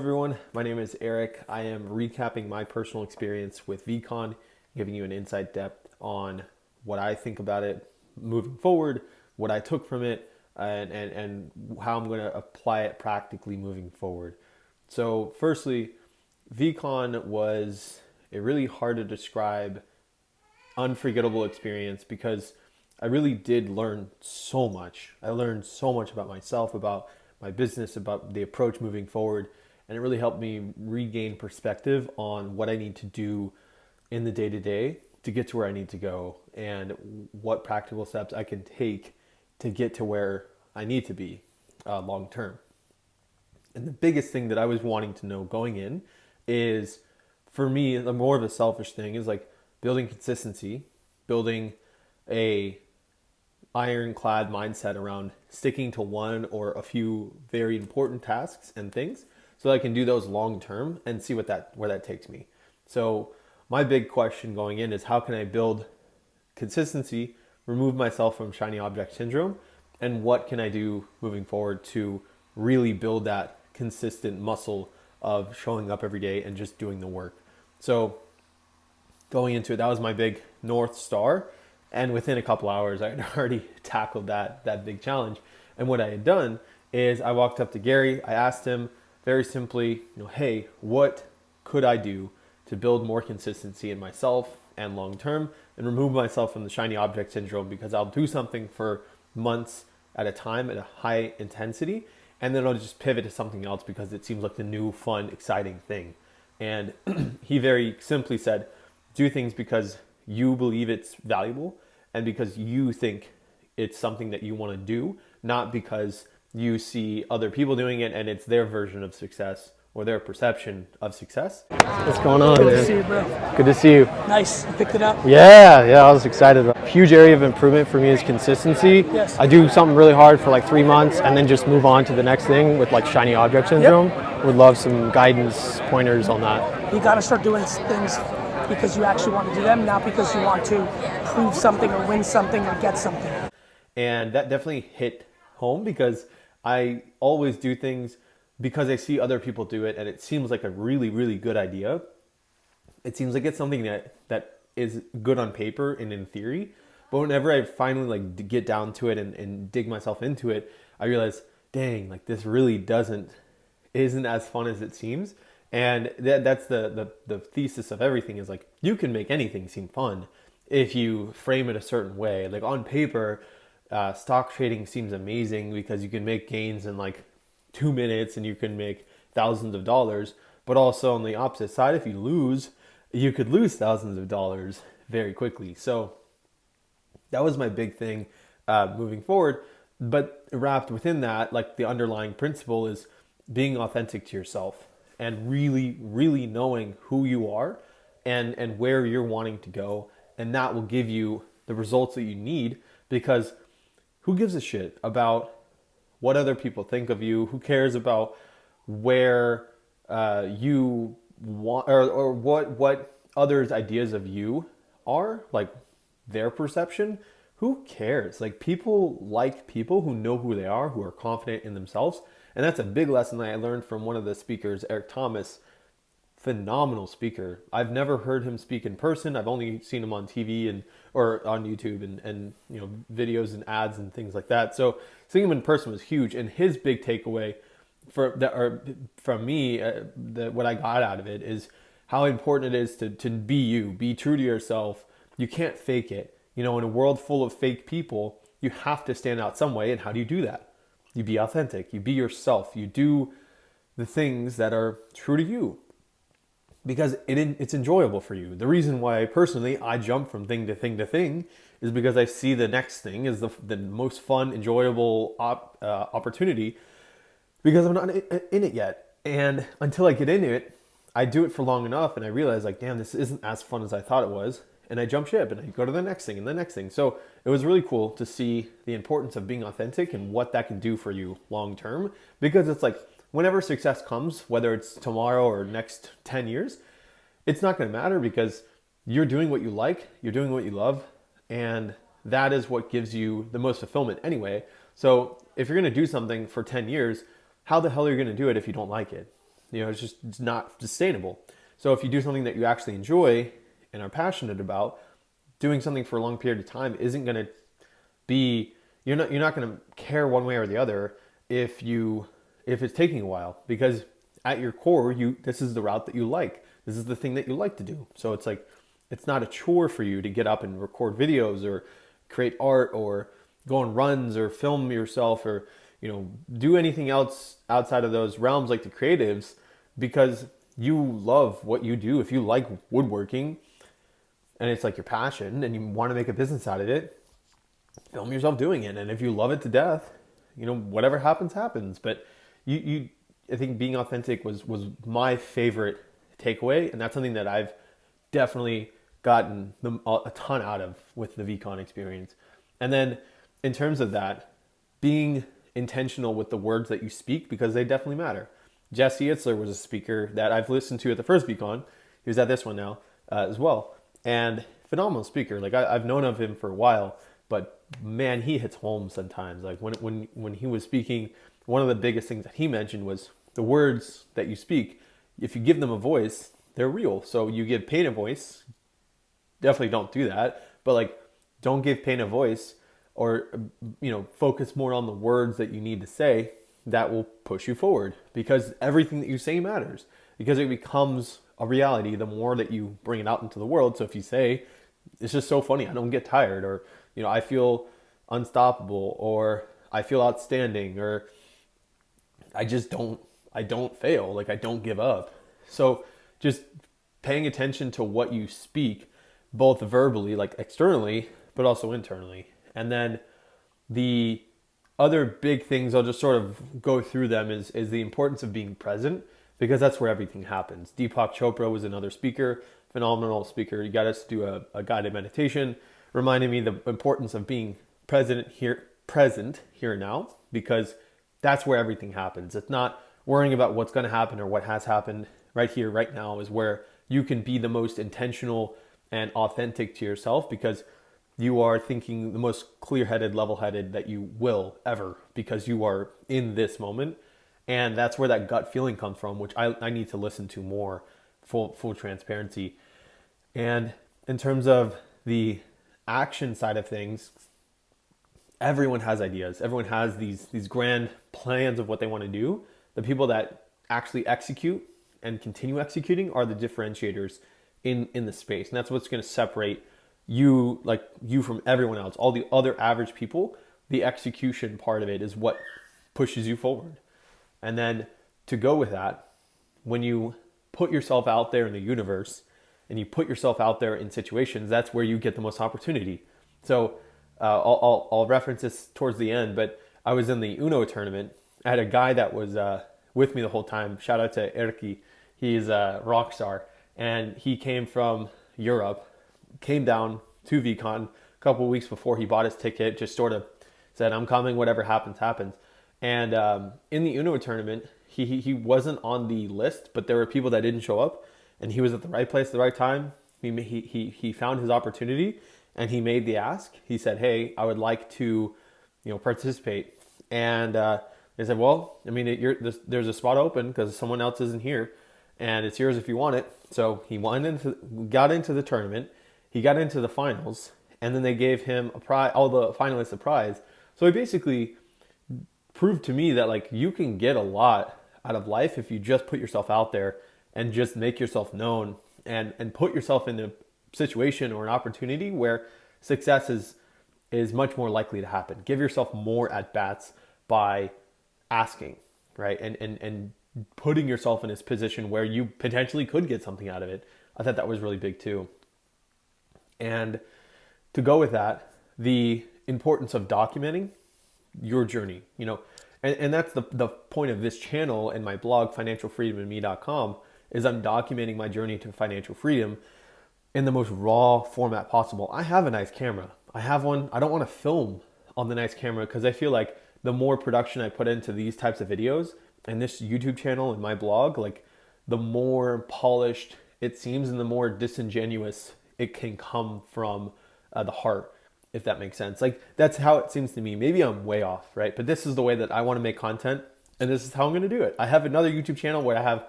everyone, my name is Eric. I am recapping my personal experience with Veecon, giving you an insight depth on what I think about it moving forward, what I took from it, and how I'm going to apply it practically moving forward. So firstly, Veecon was a really hard to describe, unforgettable experience because I really did learn so much. I learned so much about myself, about my business, about the approach moving forward. And it really helped me regain perspective on what I need to do in the day to get to where I need to go and what practical steps I can take to get to where I need to be long term. And the biggest thing that I was wanting to know going in is, for me, the more of a selfish thing is like building consistency, building a ironclad mindset around sticking to one or a few very important tasks and things so that I can do those long term and see where that takes me. So my big question going in is, how can I build consistency, remove myself from shiny object syndrome, and what can I do moving forward to really build that consistent muscle of showing up every day and just doing the work. So going into it, that was my big North Star. And within a couple hours, I had already tackled that big challenge. And what I had done is I walked up to Gary. I asked him very simply, hey, what could I do to build more consistency in myself and long term and remove myself from the shiny object syndrome? Because I'll do something for months at a time at a high intensity, and then I'll just pivot to something else because it seems like the new, fun, exciting thing. And he very simply said, do things because you believe it's valuable and because you think it's something that you want to do, not because you see other people doing it and it's their version of success or their perception of success. What's going on, Good man? to see you, bro. Good to see you. Nice. You picked it up? Yeah, I was excited. A huge area of improvement for me is consistency. Yes. I do something really hard for like 3 months and then just move on to the next thing with like shiny object syndrome. Would love some guidance, pointers on that. You got to start doing things because you actually want to do them, not because you want to prove something or win something or get something. And that definitely hit home because I always do things because I see other people do it and it seems like a really, really good idea. It seems like it's something that is good on paper and in theory, but whenever I finally get down to it and dig myself into it, I realize, dang, like this really isn't as fun as it seems. And that's the thesis of everything is like, you can make anything seem fun if you frame it a certain way. Like on paper, stock trading seems amazing because you can make gains in like 2 minutes and you can make thousands of dollars. But also on the opposite side, if you lose, you could lose thousands of dollars very quickly. So that was my big thing moving forward. But wrapped within that, like the underlying principle is being authentic to yourself and really, really knowing who you are and where you're wanting to go. And that will give you the results that you need, because who gives a shit about what other people think of you? Who cares about where you want or what others' ideas of you are, like their perception? Who cares? Like people who know who they are, who are confident in themselves. And that's a big lesson that I learned from one of the speakers, Eric Thomas. Phenomenal speaker. I've never heard him speak in person. I've only seen him on TV or on YouTube and videos and ads and things like that. So seeing him in person was huge. And his big takeaway from me, what I got out of it is how important it is to be you, be true to yourself. You can't fake it. In a world full of fake people, you have to stand out some way. And how do you do that? You be authentic. You be yourself. You do the things that are true to you, because it's enjoyable for you. The reason why personally I jump from thing to thing to thing is because I see the next thing is the most fun, enjoyable opportunity, because I'm not in it yet. And until I get into it, I do it for long enough and I realize like, damn, this isn't as fun as I thought it was. And I jump ship and I go to the next thing and the next thing. So it was really cool to see the importance of being authentic and what that can do for you long term, because it's like, whenever success comes, whether it's tomorrow or next 10 years, it's not going to matter because you're doing what you like, you're doing what you love, and that is what gives you the most fulfillment anyway. So if you're going to do something for 10 years, how the hell are you going to do it if you don't like it? it's not sustainable. So if you do something that you actually enjoy and are passionate about, doing something for a long period of time isn't going to be, you're not going to care one way or the other if it's taking a while, because at your core, this is the route that you like. This is the thing that you like to do. So it's like, it's not a chore for you to get up and record videos or create art or go on runs or film yourself or, do anything else outside of those realms like the creatives, because you love what you do. If you like woodworking and it's like your passion and you want to make a business out of it, film yourself doing it. And if you love it to death, whatever happens, happens. But I think being authentic was my favorite takeaway. And that's something that I've definitely gotten a ton out of with the Veecon experience. And then in terms of that, being intentional with the words that you speak, because they definitely matter. Jesse Itzler was a speaker that I've listened to at the first Veecon. He was at this one now as well. And phenomenal speaker. Like I've known of him for a while, but man, he hits home sometimes. Like when he was speaking, one of the biggest things that he mentioned was the words that you speak. If you give them a voice, they're real. So you give pain a voice. Definitely don't do that. But like, don't give pain a voice, or focus more on the words that you need to say that will push you forward, because everything that you say matters, because it becomes a reality the more that you bring it out into the world. So if you say, it's just so funny, I don't get tired, or I feel unstoppable, or I feel outstanding, or I don't fail, like I don't give up. So just paying attention to what you speak, both verbally, like externally, but also internally. And then the other big things, I'll just sort of go through them, is the importance of being present, because that's where everything happens. Deepak Chopra was another speaker, phenomenal speaker. He got us to do a guided meditation, reminding me the importance of being present here and now, because that's where everything happens. It's not worrying about what's going to happen or what has happened. Right here, right now is where you can be the most intentional and authentic to yourself, because you are thinking the most clear-headed, level-headed that you will ever, because you are in this moment. And that's where that gut feeling comes from, which I need to listen to more, full transparency. And in terms of the action side of things, everyone has ideas. Everyone has these grand plans of what they want to do. The people that actually execute and continue executing are the differentiators in the space. And that's what's going to separate you from everyone else. All the other average people, the execution part of it is what pushes you forward. And then to go with that, when you put yourself out there in the universe and you put yourself out there in situations, that's where you get the most opportunity. So I'll reference this towards the end, but I was in the Uno tournament. I had a guy that was with me the whole time. Shout out to Erki. He's a rock star. And he came from Europe, came down to Veecon a couple of weeks before he bought his ticket, just sort of said, I'm coming, whatever happens, happens. And in the Uno tournament, he wasn't on the list, but there were people that didn't show up, and he was at the right place at the right time. He found his opportunity, and he made the ask. He said, hey, I would like to participate. And they said, well, I mean, there's a spot open because someone else isn't here, and it's yours if you want it. So he got into the tournament. He got into the finals, and then they gave him a prize, all the finalists a prize. So he basically proved to me that like you can get a lot out of life if you just put yourself out there and just make yourself known and put yourself in a situation or an opportunity where success is much more likely to happen. Give yourself more at bats by asking, right? And putting yourself in this position where you potentially could get something out of it. I thought that was really big too. And to go with that, the importance of documenting your journey, and that's the point of this channel and my blog, financialfreedomandme.com, is I'm documenting my journey to financial freedom in the most raw format possible. I have a nice camera. I have one. I don't want to film on the nice camera because I feel like the more production I put into these types of videos and this YouTube channel and my blog, like the more polished it seems and the more disingenuous it can come from the heart, if that makes sense. Like that's how it seems to me. Maybe I'm way off, right? But this is the way that I want to make content, and this is how I'm going to do it. I have another YouTube channel where I have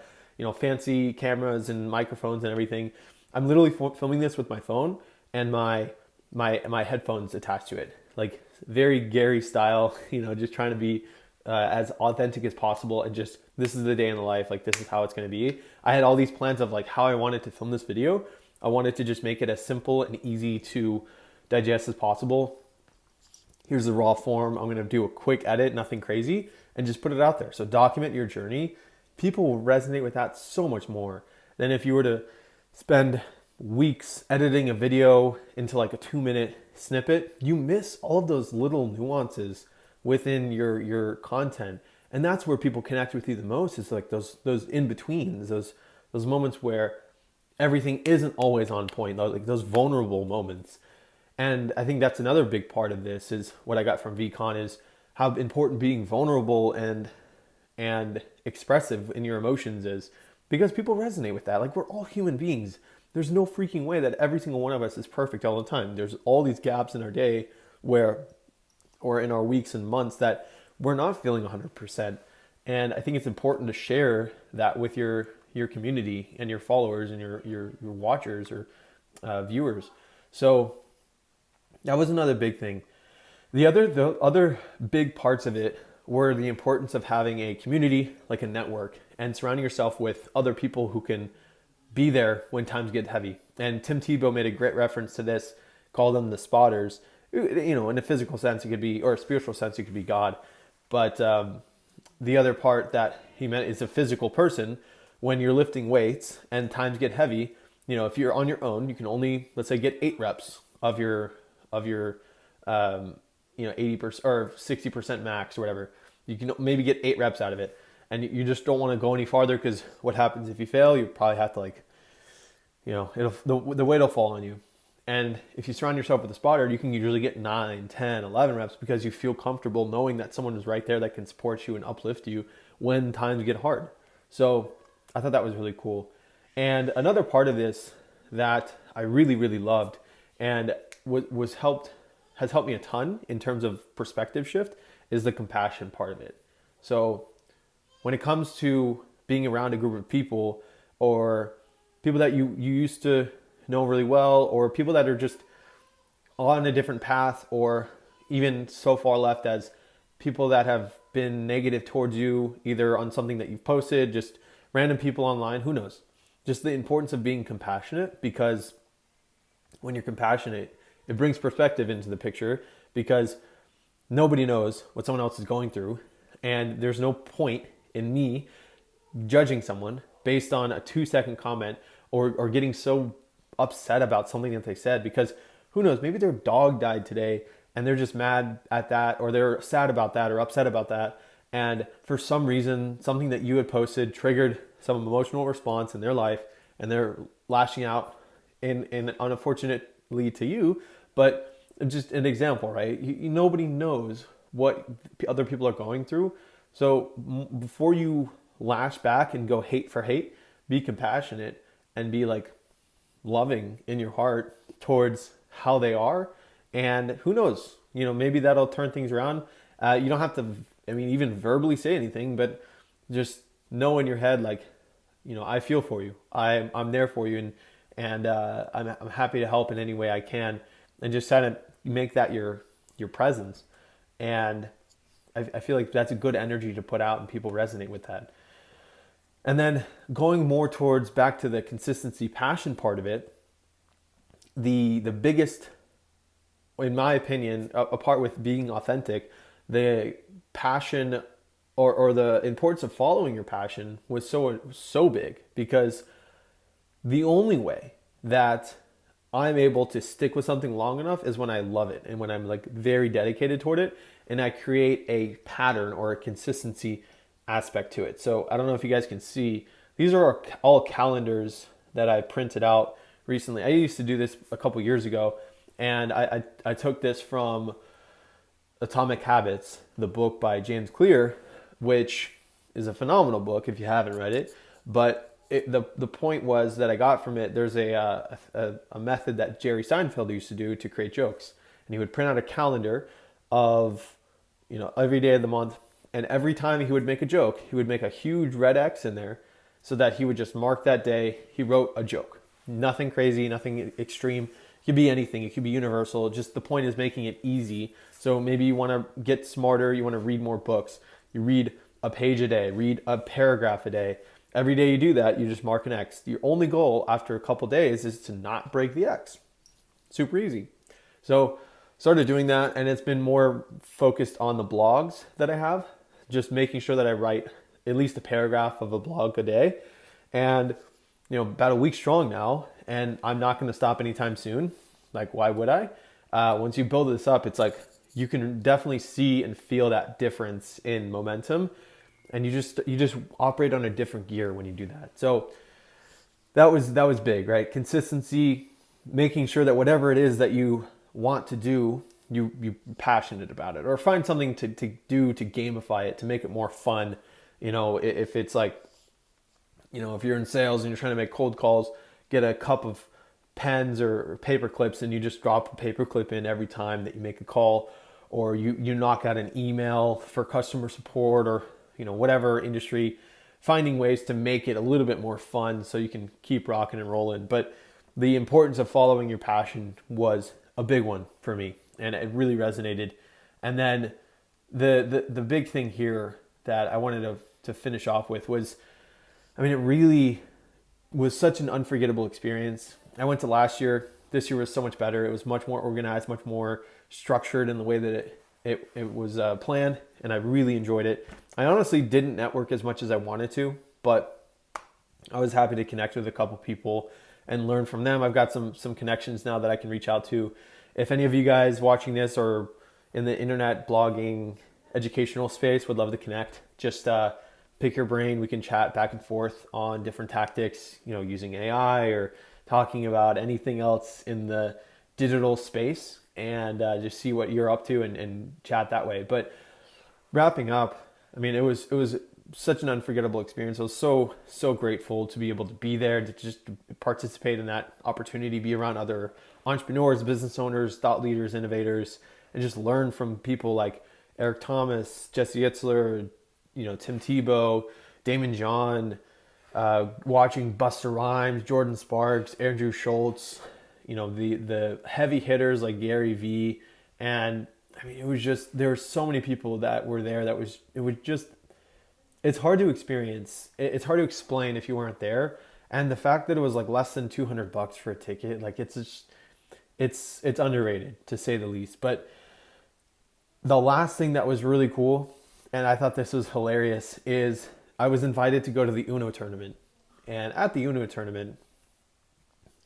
fancy cameras and microphones and everything. I'm literally filming this with my phone and my headphones attached to it, like very Gary style, just trying to be as authentic as possible, and just, this is the day in the life, like this is how it's going to be. I had all these plans of like how I wanted to film this video. I wanted to just make it as simple and easy to digest as possible. Here's the raw form. I'm going to do a quick edit, nothing crazy, and just put it out there. So document your journey. People will resonate with that so much more than if you were to spend weeks editing a video into like a 2-minute snippet. You miss all of those little nuances within your content, and that's where people connect with you the most. Is like those in betweens, those moments where everything isn't always on point, like those vulnerable moments. And I think that's another big part of this, is what I got from Veecon, is how important being vulnerable and expressive in your emotions is, because people resonate with that. Like, we're all human beings. There's no freaking way that every single one of us is perfect all the time. There's all these gaps in our day or in our weeks and months that we're not feeling 100%. And I think it's important to share that with your community and your followers and your watchers or viewers. So that was another big thing. The other big parts of it were the importance of having a community, like a network, and surrounding yourself with other people who can be there when times get heavy. And Tim Tebow made a great reference to this, called them the spotters. In a physical sense, it could be, or a spiritual sense, it could be God. But the other part that he meant is a physical person. When you're lifting weights and times get heavy, if you're on your own, you can only, let's say, get 8 reps of your 80% or 60% max or whatever. You can maybe get 8 reps out of it, and you just don't want to go any farther, because what happens if you fail? You probably have to the weight will fall on you. And if you surround yourself with a spotter, you can usually get 9, 10, 11 reps, because you feel comfortable knowing that someone is right there that can support you and uplift you when times get hard. So I thought that was really cool. And another part of this that I really, really loved and has helped me a ton in terms of perspective shift is the compassion part of it. So when it comes to being around a group of people, or people that you used to know really well, or people that are just on a different path, or even so far left as people that have been negative towards you, either on something that you've posted, just random people online, who knows? Just the importance of being compassionate, because when you're compassionate, it brings perspective into the picture, because nobody knows what someone else is going through. And there's no point in me judging someone based on a 2-second comment, or getting so upset about something that they said, because who knows, maybe their dog died today and they're just mad at that, or they're sad about that, or upset about that. And for some reason, something that you had posted triggered some emotional response in their life, and they're lashing out in unfortunately to you. But just an example, right? Nobody knows what other people are going through. So before you lash back and go hate for hate, be compassionate and be like loving in your heart towards how they are. And who knows, maybe that'll turn things around. You don't have to, even verbally say anything, but just know in your head, like, I feel for you. I'm there for you, and I'm happy to help in any way I can, and just kind of make that your presence. And I feel like that's a good energy to put out, and people resonate with that. And then going more towards back to the consistency, passion part of it, the biggest, in my opinion, apart with being authentic, the passion or the importance of following your passion was so big, because the only way that I'm able to stick with something long enough is when I love it, and when I'm like very dedicated toward it, and I create a pattern or a consistency aspect to it. So I don't know if you guys can see, these are all calendars that I printed out recently. I used to do this a couple years ago, and I took this from Atomic Habits, the book by James Clear, which is a phenomenal book if you haven't read it. But the point was that I got from it, there's a method that Jerry Seinfeld used to do to create jokes. And he would print out a calendar of, every day of the month. And every time he would make a joke, he would make a huge red X in there. so that he would just mark that day. He wrote a joke. Nothing crazy, nothing extreme. It could be anything. It could be universal. Just the point is making it easy. So maybe you want to get smarter. You want to read more books. You read a page a day. Read a paragraph a day. Every day you do that, you just mark an X. Your only goal after a couple days is to not break the X. Super easy. So started doing that, and it's been more focused on the blogs that I have. Just making sure that I write at least a paragraph of a blog a day. And about a week strong now, and I'm not going to stop anytime soon. Like, why would I? Once you build this up, it's like you can definitely see and feel that difference in momentum, and you just operate on a different gear when you do that. So that was big, right? Consistency, making sure that whatever it is that you want to do, you're passionate about it, or find something to do to gamify it, to make it more fun. If it's like, if you're in sales and you're trying to make cold calls, get a cup of pens or paper clips and you just drop a paper clip in every time that you make a call, or you knock out an email for customer support, or whatever industry, finding ways to make it a little bit more fun so you can keep rocking and rolling. But the importance of following your passion was a big one for me, and it really resonated. And then the big thing here that I wanted to finish off with was, it really was such an unforgettable experience. I went to last year. This year was so much better. It was much more organized, much more structured in the way that it was planned, and I really enjoyed it. I honestly didn't network as much as I wanted to, but I was happy to connect with a couple people and learn from them. I've got some connections now that I can reach out to. If any of you guys watching this or in the internet blogging educational space would love to connect, just pick your brain. We can chat back and forth on different tactics, using AI or talking about anything else in the digital space, and just see what you're up to and chat that way. But wrapping up, it was such an unforgettable experience. I was so grateful to be able to be there, to just participate in that opportunity, be around other entrepreneurs, business owners, thought leaders, innovators, and just learn from people like Eric Thomas, Jesse Itzler, Tim Tebow, Damon John, watching Buster Rhymes, Jordan Sparks, Andrew Schultz, the heavy hitters like Gary Vee. And it was just, there were so many people that were there it's hard to experience. It's hard to explain if you weren't there. And the fact that it was like less than $200 for a ticket, like it's underrated to say the least. But the last thing that was really cool, and I thought this was hilarious, is I was invited to go to the Uno tournament. And at the Uno tournament,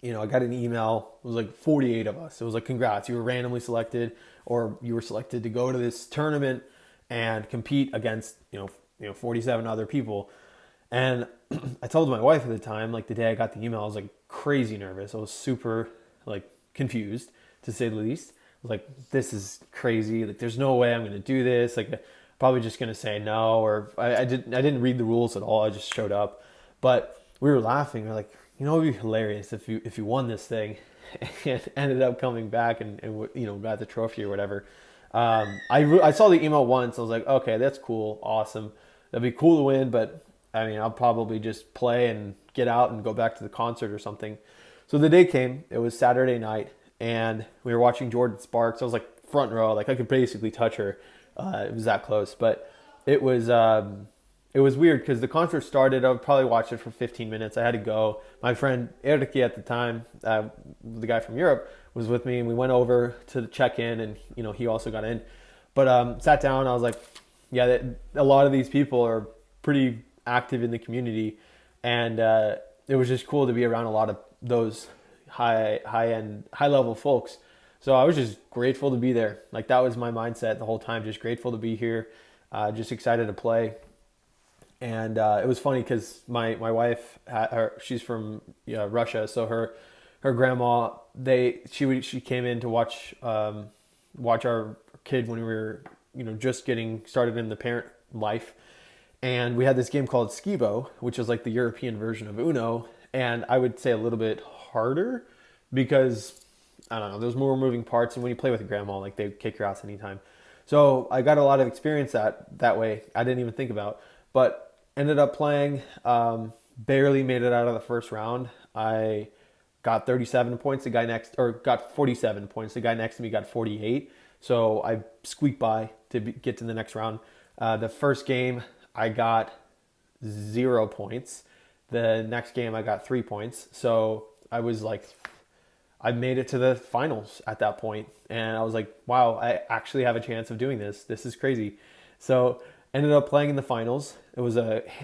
I got an email. It was like 48 of us. It was like, congrats, you were randomly selected, or you were selected to go to this tournament and compete against, 47 other people. And I told my wife at the time, like the day I got the email, I was like crazy nervous. I was super like confused, to say the least. I was like, this is crazy. Like, there's no way I'm going to do this. Like, probably just going to say no, or I didn't read the rules at all. I just showed up. But we were laughing. We were like, it would be hilarious if you won this thing and ended up coming back and got the trophy or whatever. I saw the email once. I was like, okay, that's cool. Awesome. That'd be cool to win, but I'll probably just play and get out and go back to the concert or something. So the day came. It was Saturday night, and we were watching Jordan Sparks. I was like front row. Like, I could basically touch her. It was that close. But it was weird because the concert started. I would probably watch it for 15 minutes. I had to go. My friend Eriki at the time, the guy from Europe, was with me, and we went over to check in, and he also got in. But sat down. I was like, yeah, a lot of these people are pretty active in the community, and it was just cool to be around a lot of those high level folks. So I was just grateful to be there. Like, that was my mindset the whole time. Just grateful to be here. Just excited to play. And it was funny because my wife, she's from Russia, so her grandma, she came in to watch our kid when we were just getting started in the parent life. And we had this game called Skibo, which is like the European version of Uno, and I would say a little bit harder because, I don't know, there's more moving parts, and when you play with a grandma, like, they kick your ass anytime. So I got a lot of experience that way. I didn't even think about, but ended up playing. barely made it out of the first round. I got 37 points. The guy next, or got 47 points. The guy next to me got 48. So I squeaked by to get to the next round. The first game, I got 0 points. The next game, I got 3 points. So I was like, I made it to the finals at that point, and I was like, wow, I actually have a chance of doing this. This is crazy. So ended up playing in the finals. It was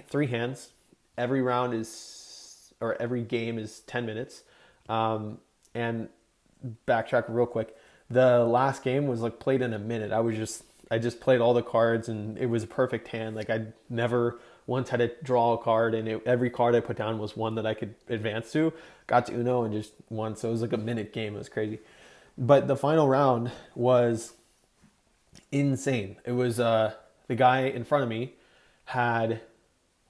3 hands. Every round is, or every game is 10 minutes. And backtrack real quick. The last game was like played in a minute. I just played all the cards, and it was a perfect hand. Like I never once had to draw a card, and every card I put down was one that I could advance to. Got to Uno and just won. So it was like a minute game. It was crazy. But the final round was insane. It was the guy in front of me had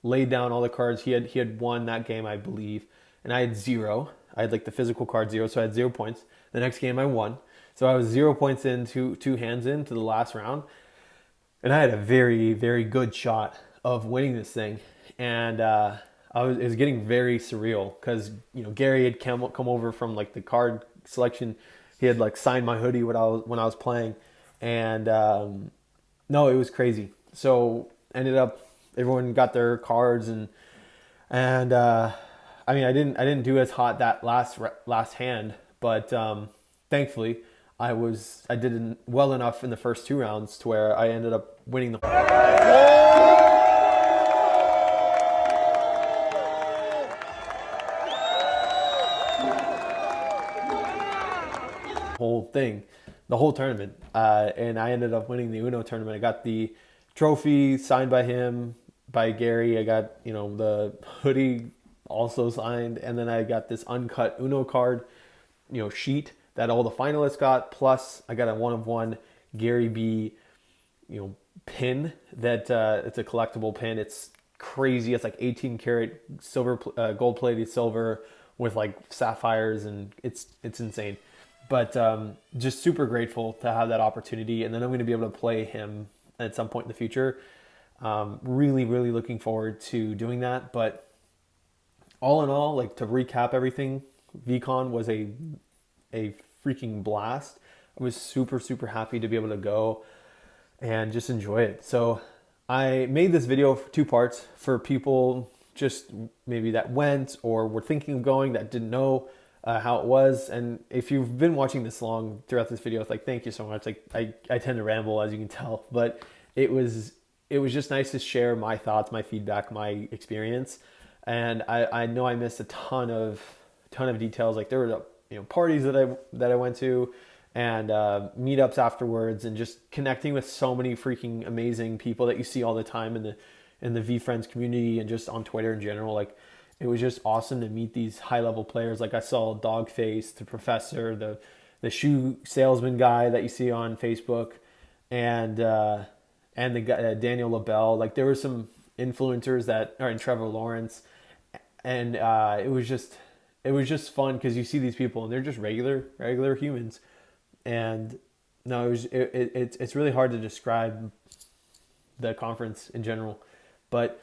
laid down all the cards. He had won that game, I believe, and I had 0. I had like the physical card 0, so I had 0 points. The next game I won, so I was 0 points in, two hands into the last round, and I had a very, very good shot of winning this thing. And it was getting very surreal because Gary had come over from like the card selection. He had like signed my hoodie when I was playing, and no, it was crazy. So ended up everyone got their cards, and I mean I didn't do as hot that last hand, but thankfully I did well enough in the first 2 rounds to where I ended up winning the whole thing, the whole tournament, and I ended up winning the Uno tournament. I got the trophy signed by him, by Gary. I got the hoodie also signed, and then I got this uncut Uno card sheet that all the finalists got, plus I got a 1-of-1 Gary B pin that it's a collectible pin. It's crazy. It's like 18 karat silver, gold plated silver with like sapphires, and it's insane. But just super grateful to have that opportunity, and then I'm going to be able to play him at some point in the future. Really, really looking forward to doing that. But all in all, like, to recap everything, Veecon was a freaking blast. I was super, super happy to be able to go and just enjoy it. So I made this video for 2 parts for people just maybe that went or were thinking of going that didn't know how it was. And if you've been watching this long throughout this video, it's like, thank you so much. Like I tend to ramble, as you can tell, but it was just nice to share my thoughts, my feedback, my experience. And I know I missed a ton of details. Like there were parties that I went to, and meetups afterwards, and just connecting with so many freaking amazing people that you see all the time in the V Friends community and just on Twitter in general. Like it was just awesome to meet these high level players. Like I saw Dogface, the Professor, the shoe salesman guy that you see on Facebook, and the guy, Daniel LaBelle. Like there were some influencers that are in Trevor Lawrence, and it was just fun because you see these people and they're just regular humans. And no, it's really hard to describe the conference in general, but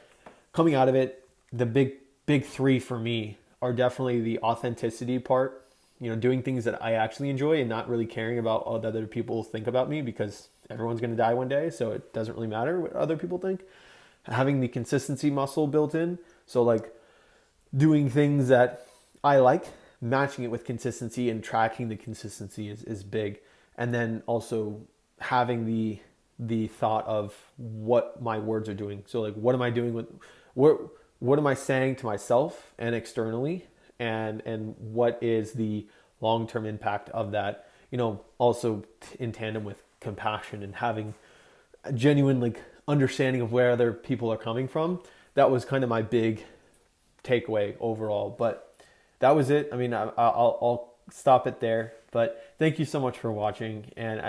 coming out of it, the big 3 for me are definitely the authenticity part, doing things that I actually enjoy and not really caring about what other people think about me, because everyone's going to die one day, so it doesn't really matter what other people think. Having the consistency muscle built in, so like doing things that I like, matching it with consistency and tracking the consistency is big. And then also having the thought of what my words are doing. So like, what am I doing with, what am I saying to myself and externally, and what is the long-term impact of that, also in tandem with compassion and having a genuine like understanding of where other people are coming from. That was kind of my big takeaway overall. But that was it. I mean, I'll stop it there. But thank you so much for watching. And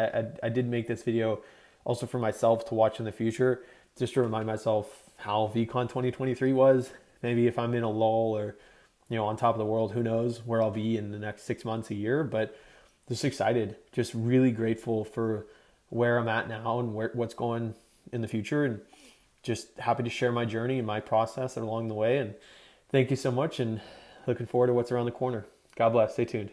I did make this video also for myself to watch in the future, just to remind myself how Veecon 2023 was. Maybe if I'm in a lull or, on top of the world, who knows where I'll be in the next 6 months, a year. But just excited, just really grateful for where I'm at now and what's going in the future. And just happy to share my journey and my process along the way. And Thank you so much, and looking forward to what's around the corner. God bless. Stay tuned.